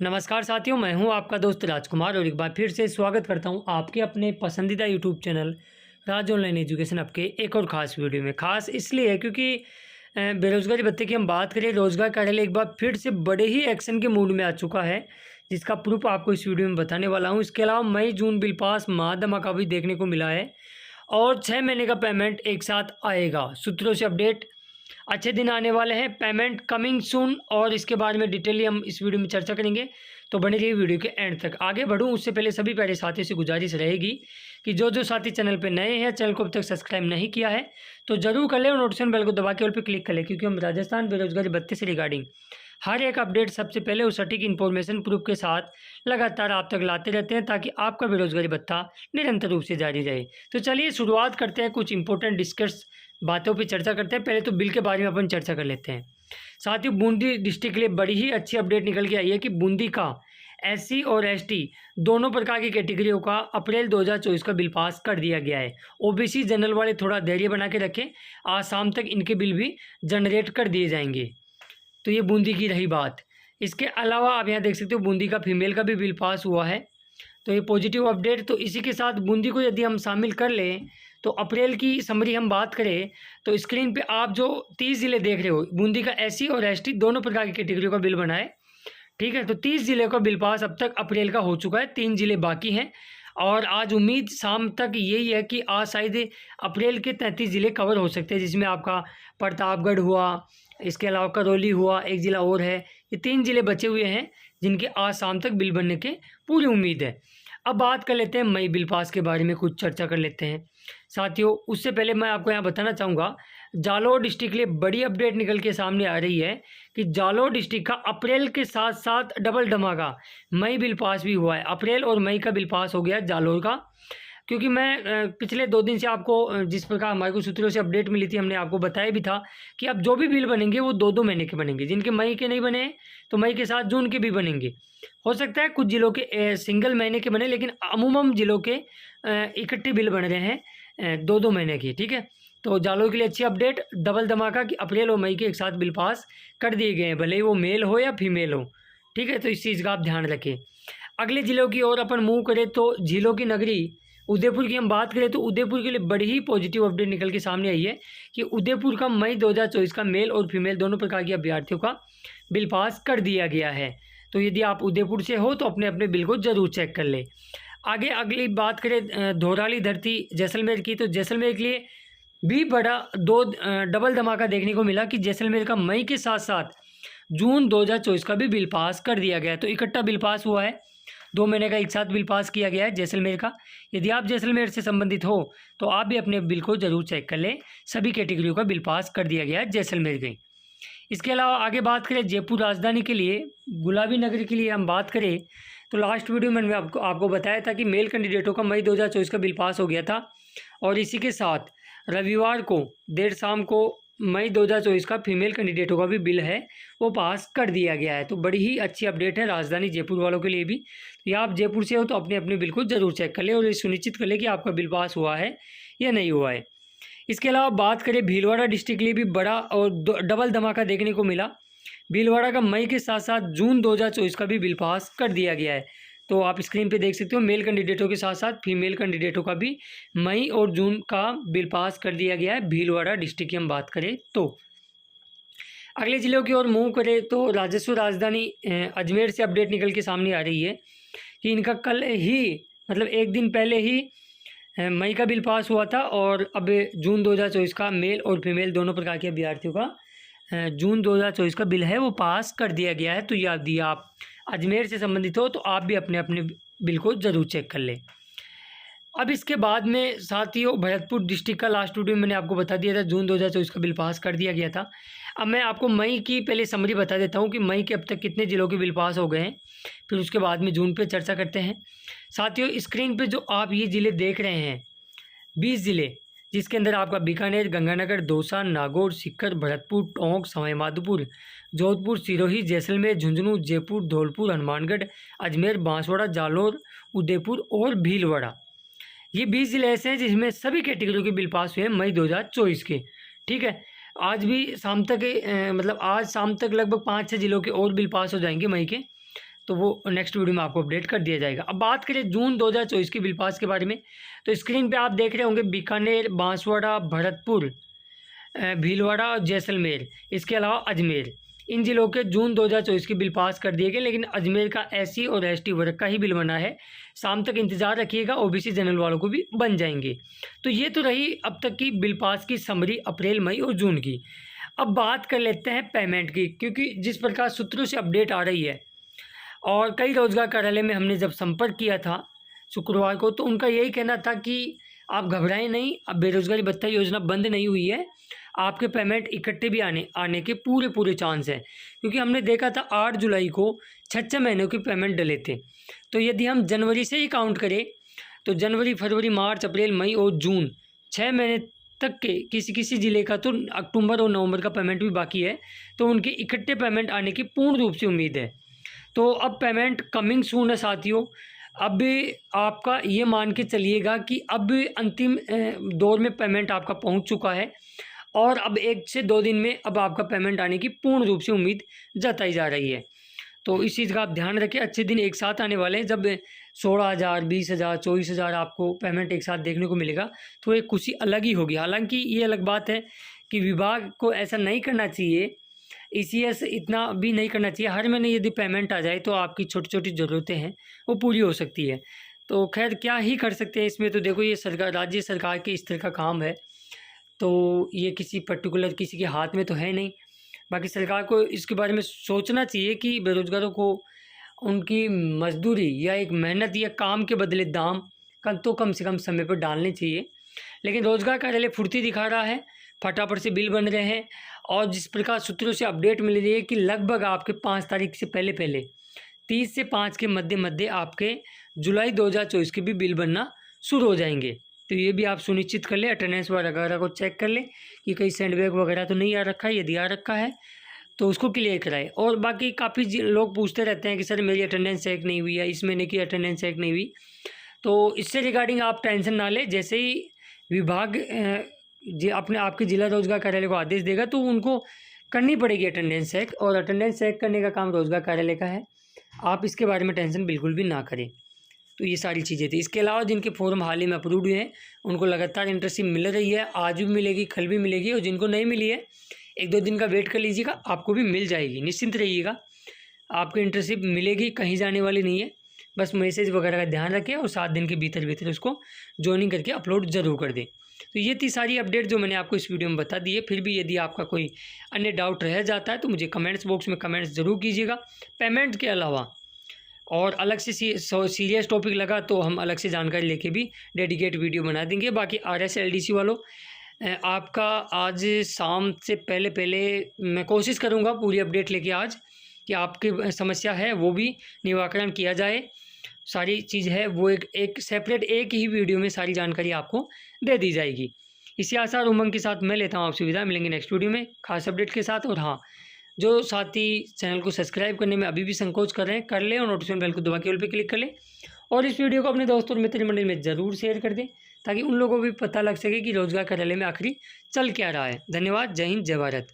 नमस्कार साथियों, मैं हूं आपका दोस्त राजकुमार और एक बार फिर से स्वागत करता हूं आपके अपने पसंदीदा यूट्यूब चैनल राज ऑनलाइन एजुकेशन आपके एक और ख़ास वीडियो में। ख़ास इसलिए है क्योंकि बेरोज़गारी भत्ते की हम बात करें, रोज़गार कार्यालय एक बार फिर से बड़े ही एक्शन के मूड में आ चुका है, जिसका प्रूफ आपको इस वीडियो में बताने वाला हूँ। इसके अलावा मई जून बिल पास महाधमाका भी देखने को मिला है और 6 महीने का पेमेंट एक साथ आएगा। सूत्रों से अपडेट, अच्छे दिन आने वाले हैं, पेमेंट कमिंग सून और इसके बारे में डिटेली हम इस वीडियो में चर्चा करेंगे। तो बने रहिए वीडियो के एंड तक। आगे बढ़ूं उससे पहले सभी प्यारे साथियों से गुजारिश रहेगी कि जो साथी चैनल पे नए हैं, चैनल को अब तक सब्सक्राइब नहीं किया है तो जरूर कर ले और नोटिफिकेशन बेल को दबा के ऑल पे क्लिक कर ले, क्योंकि हम राजस्थान बेरोजगारी भत्ते से रिगार्डिंग हर एक अपडेट सबसे पहले उस सटीक इन्फॉर्मेशन प्रूफ के साथ लगातार आप तक लाते रहते हैं, ताकि आपका बेरोजगारी भत्ता निरंतर रूप से जारी रहे। तो चलिए शुरुआत करते हैं, कुछ इंपॉर्टेंट डिस्कस बातों पे चर्चा करते हैं। पहले तो बिल के बारे में अपन चर्चा कर लेते हैं। साथियों, बूंदी डिस्ट्रिक्ट के लिए बड़ी ही अच्छी अपडेट निकल के आई है कि बूंदी का एससी और एसटी दोनों प्रकार की कैटेगरियों का अप्रैल 2024 का बिल पास कर दिया गया है। ओबीसी जनरल वाले थोड़ा धैर्य बना के रखें, आज शाम तक इनके बिल भी जनरेट कर दिए जाएंगे। तो ये बूंदी की रही बात। इसके अलावा आप यहाँ देख सकते हो बूंदी का फीमेल का भी बिल पास हुआ है, तो ये पॉजिटिव अपडेट। तो इसी के साथ बूंदी को यदि हम शामिल कर लें तो अप्रैल की समरी हम बात करें तो स्क्रीन पे आप जो 30 ज़िले देख रहे हो, बूंदी का एससी और एसटी दोनों प्रकार की कैटेगरी का बिल बना है। ठीक है, तो 30 ज़िले का बिल पास अब तक अप्रैल का हो चुका है, 3 ज़िले बाकी हैं और आज उम्मीद शाम तक यही है कि आज शायद अप्रैल के 33 ज़िले कवर हो सकते हैं, जिसमें आपका प्रतापगढ़ हुआ, इसके अलावा करौली हुआ, एक ज़िला और है। ये 3 ज़िले बचे हुए हैं जिनके आज शाम तक बिल बनने के पूरी उम्मीद है। अब बात कर लेते हैं मई बिल पास के बारे में, कुछ चर्चा कर लेते हैं साथियों। उससे पहले मैं आपको यहाँ बताना चाहूँगा, जालौर डिस्ट्रिक्ट के लिए बड़ी अपडेट निकल के सामने आ रही है कि जालौर डिस्ट्रिक्ट का अप्रैल के साथ साथ डबल धमाका मई बिल पास भी हुआ है। अप्रैल और मई का बिल पास हो गया जालौर का, क्योंकि मैं पिछले 2 दिन से आपको जिस प्रकार हमारे को सूत्रों से अपडेट मिली थी, हमने आपको बताया भी था कि अब जो भी बिल बनेंगे वो 2-2 महीने के बनेंगे। जिनके मई के नहीं बने तो मई के साथ जून के भी बनेंगे। हो सकता है कुछ जिलों के सिंगल महीने के बने, लेकिन अमूमन जिलों के इकट्ठे बिल बन रहे हैं 2-2 महीने के। ठीक है, तो जालौर के लिए अच्छी अपडेट, डबल धमाका कि अप्रैल और मई के एक साथ बिल पास कर दिए गए हैं, भले ही वो मेल हो या फीमेल हो। ठीक है, तो इस चीज़ का आप ध्यान रखें। अगले जिलों की ओर अपन मूव करें तो झीलों की नगरी उदयपुर की हम बात करें तो उदयपुर के लिए बड़ी ही पॉजिटिव अपडेट निकल के सामने आई है कि उदयपुर का मई 2024 का मेल और फीमेल दोनों प्रकार के अभ्यर्थियों का बिल पास कर दिया गया है। तो यदि आप उदयपुर से हो तो अपने अपने बिल को जरूर चेक कर ले। आगे अगली बात करें धौराली धरती जैसलमेर की, तो जैसलमेर के लिए भी बड़ा डबल धमाका देखने को मिला कि जैसलमेर का मई के साथ साथ जून 2024 का भी बिल पास कर दिया गया है। तो इकट्ठा बिल पास हुआ है, 2 महीने का एक साथ बिल पास किया गया है जैसलमेर का। यदि आप जैसलमेर से संबंधित हो तो आप भी अपने बिल को जरूर चेक कर लें, सभी कैटेगरियों का बिल पास कर दिया गया है जैसलमेर के। इसके अलावा आगे बात करें जयपुर राजधानी के लिए, गुलाबी नगर के लिए हम बात करें तो लास्ट वीडियो में मैंने आपको बताया था कि मेल कैंडिडेटों का मई 2024 का बिल पास हो गया था और इसी के साथ रविवार को देर शाम को मई 2024 का फीमेल कैंडिडेटों का भी बिल है वो पास कर दिया गया है। तो बड़ी ही अच्छी अपडेट है राजधानी जयपुर वालों के लिए भी। या आप जयपुर से हो तो अपने अपने बिल को जरूर चेक कर लें और ये सुनिश्चित कर लें कि आपका बिल पास हुआ है या नहीं हुआ है। इसके अलावा बात करें भीलवाड़ा डिस्ट्रिक्ट के लिए भी बड़ा और डबल धमाका देखने को मिला। भीलवाड़ा का मई के साथ साथ जून 2024 का भी बिल पास कर दिया गया है। तो आप स्क्रीन पे देख सकते हो मेल कैंडिडेटों के साथ साथ फीमेल कैंडिडेटों का भी मई और जून का बिल पास कर दिया गया है भीलवाड़ा डिस्ट्रिक्ट की हम बात करें तो। अगले जिलों की ओर मूव करें तो राजस्व राजधानी अजमेर से अपडेट निकल के सामने आ रही है कि इनका कल ही मतलब एक दिन पहले ही मई का बिल पास हुआ था और अब जून 2024 का मेल और फीमेल दोनों प्रकार के अभ्यर्थियों का जून 2024 का बिल है वो पास कर दिया गया है। तो यदि आप अजमेर से संबंधित हो तो आप भी अपने अपने बिल को ज़रूर चेक कर लें। अब इसके बाद में साथियों भरतपुर डिस्ट्रिक्ट का लास्ट वीडियो मैंने आपको बता दिया था, जून 2024 का बिल पास कर दिया गया था। अब मैं आपको मई की पहले समरी बता देता हूँ कि मई के अब तक कितने ज़िलों के बिल पास हो गए हैं, फिर उसके बाद में जून पे चर्चा करते हैं। साथियों स्क्रीन पे जो आप ये ज़िले देख रहे हैं 20 ज़िले, जिसके अंदर आपका बीकानेर, गंगानगर, दौसा, नागौर, सीकर, भरतपुर, टोंक, सवाई माधोपुर, जोधपुर, सिरोही, जैसलमेर, झुंझुनू, जयपुर, धौलपुर, हनुमानगढ़, अजमेर, बांसवाड़ा, जालौर, उदयपुर और भीलवाड़ा, ये 20 ज़िले ऐसे हैं जिसमें सभी कैटेगरी के बिल पास हुए हैं मई 2024 के। ठीक है, आज भी शाम तक मतलब आज शाम तक लगभग 5-6 ज़िलों के और बिल पास हो जाएंगे मई के। तो वो नेक्स्ट वीडियो में आपको अपडेट कर दिया जाएगा। अब बात करें जून 2024 के बिल पास के बारे में, तो स्क्रीन पे आप देख रहे होंगे बीकानेर, बांसवाड़ा, भरतपुर, भीलवाड़ा और जैसलमेर, इसके अलावा अजमेर, इन जिलों के जून 2024 के बिल पास कर दिए गए। लेकिन अजमेर का SC और ST वर्ग का ही बिल बना है। शाम तक इंतज़ार रखिएगा, OBC जनरल वालों को भी बन जाएंगे। तो ये तो रही अब तक की बिल पास की समरी अप्रैल, मई और जून की। अब बात कर लेते हैं पेमेंट की, क्योंकि जिस प्रकार सूत्रों से अपडेट आ रही है और कई रोजगार कार्यालय में हमने जब संपर्क किया था शुक्रवार को, तो उनका यही कहना था कि आप घबराएं नहीं, अब बेरोजगारी भत्ता योजना बंद नहीं हुई है, आपके पेमेंट इकट्ठे भी आने के पूरे चांस हैं। क्योंकि हमने देखा था 8 जुलाई को 6 महीनों की पेमेंट डले थे। तो यदि हम जनवरी से ही काउंट करें तो जनवरी, फरवरी, मार्च, अप्रैल, मई और जून 6 महीने तक के किसी ज़िले का तो अक्टूबर और नवंबर का पेमेंट भी बाकी है, तो उनके इकट्ठे पेमेंट आने की पूर्ण रूप से उम्मीद है। तो अब पेमेंट कमिंग सून है साथियों। अब आपका ये मान के चलिएगा कि अब अंतिम दौर में पेमेंट आपका पहुंच चुका है और अब 1 से 2 दिन में अब आपका पेमेंट आने की पूर्ण रूप से उम्मीद जताई जा रही है। तो इस चीज़ का आप ध्यान रखें, अच्छे दिन एक साथ आने वाले हैं। जब 16,000, 20,000, 24,000 आपको पेमेंट एक साथ देखने को मिलेगा तो एक खुशी अलग ही होगी। हालांकि ये अलग बात है कि विभाग को ऐसा नहीं करना चाहिए, ECS इतना भी नहीं करना चाहिए। हर महीने यदि पेमेंट आ जाए तो आपकी छोटी छोटी ज़रूरतें हैं वो पूरी हो सकती है। तो खैर क्या ही कर सकते हैं इसमें। तो देखो ये सरकार, राज्य सरकार के स्तर का काम है, तो ये किसी पर्टिकुलर किसी के हाथ में तो है नहीं। बाकी सरकार को इसके बारे में सोचना चाहिए कि बेरोजगारों को उनकी मजदूरी या एक मेहनत या काम के बदले दाम कम से कम समय पर डालने चाहिए। लेकिन रोजगार कार्यालय फुर्ती दिखा रहा है, फटाफट से बिल बन रहे हैं और जिस प्रकार सूत्रों से अपडेट मिल रही है कि लगभग आपके 5 तारीख से पहले 30 से 5 के मध्य आपके जुलाई 2024 के भी बिल बनना शुरू हो जाएंगे। तो ये भी आप सुनिश्चित कर लें, अटेंडेंस वगैरह को चेक कर लें कि कहीं सैंडबैग वगैरह तो नहीं आ रखा है। यदि आ रखा है तो उसको क्लियर कराएं। और बाकी काफ़ी लोग पूछते रहते हैं कि सर मेरी अटेंडेंस चेक नहीं हुई है, इस महीने की अटेंडेंस चेक नहीं हुई। तो इससे रिगार्डिंग आप टेंशन ना लें। जैसे ही विभाग अपने आपके जिला रोजगार कार्यालय को आदेश देगा तो उनको करनी पड़ेगी अटेंडेंस चेक, और अटेंडेंस चेक करने का काम रोजगार कार्यालय का है। आप इसके बारे में टेंशन बिल्कुल भी ना करें। तो ये सारी चीज़ें थी। इसके अलावा जिनके फॉर्म हाल ही में अप्रूव्ड हुए हैं उनको लगातार इंटर्नशिप मिल रही है, आज भी मिलेगी, कल भी मिलेगी, और जिनको नहीं मिली है 1-2 दिन का वेट कर लीजिएगा, आपको भी मिल जाएगी, निश्चिंत रहिएगा। आपको इंटर्नशिप मिलेगी, कहीं जाने वाली नहीं है। बस मैसेज वगैरह का ध्यान रखें और 7 दिन के भीतर उसको ज्वाइनिंग करके अपलोड ज़रूर कर दें। तो ये थी सारी अपडेट जो मैंने आपको इस वीडियो में बता दी है। फिर भी यदि आपका कोई अन्य डाउट रह जाता है तो मुझे कमेंट्स बॉक्स में कमेंट्स ज़रूर कीजिएगा। पेमेंट के अलावा और अलग से सीरियस टॉपिक लगा तो हम अलग से जानकारी लेके भी डेडिकेट वीडियो बना देंगे। बाकी RS LDC वालों, आपका आज शाम से पहले मैं कोशिश करूँगा पूरी अपडेट लेके आज कि आपकी समस्या है वो भी निराकरण किया जाए। सारी चीज़ है वो एक सेपरेट एक ही वीडियो में सारी जानकारी आपको दे दी जाएगी। इसी आशा और उमंग के साथ मैं लेता हूँ आपसे विदा। मिलेंगे नेक्स्ट वीडियो में खास अपडेट के साथ। और हाँ, जो साथी चैनल को सब्सक्राइब करने में अभी भी संकोच कर रहे हैं, कर लें और नोटिफिकेशन बेल को दबा के ऑल पे क्लिक कर लें। और इस वीडियो को अपने दोस्तों और मित्र मंडल में ज़रूर शेयर कर दें ताकि उन लोगों को भी पता लग सके कि रोजगार कार्यालय में आखिरी चल क्या रहा है। धन्यवाद। जय हिंद, जय भारत।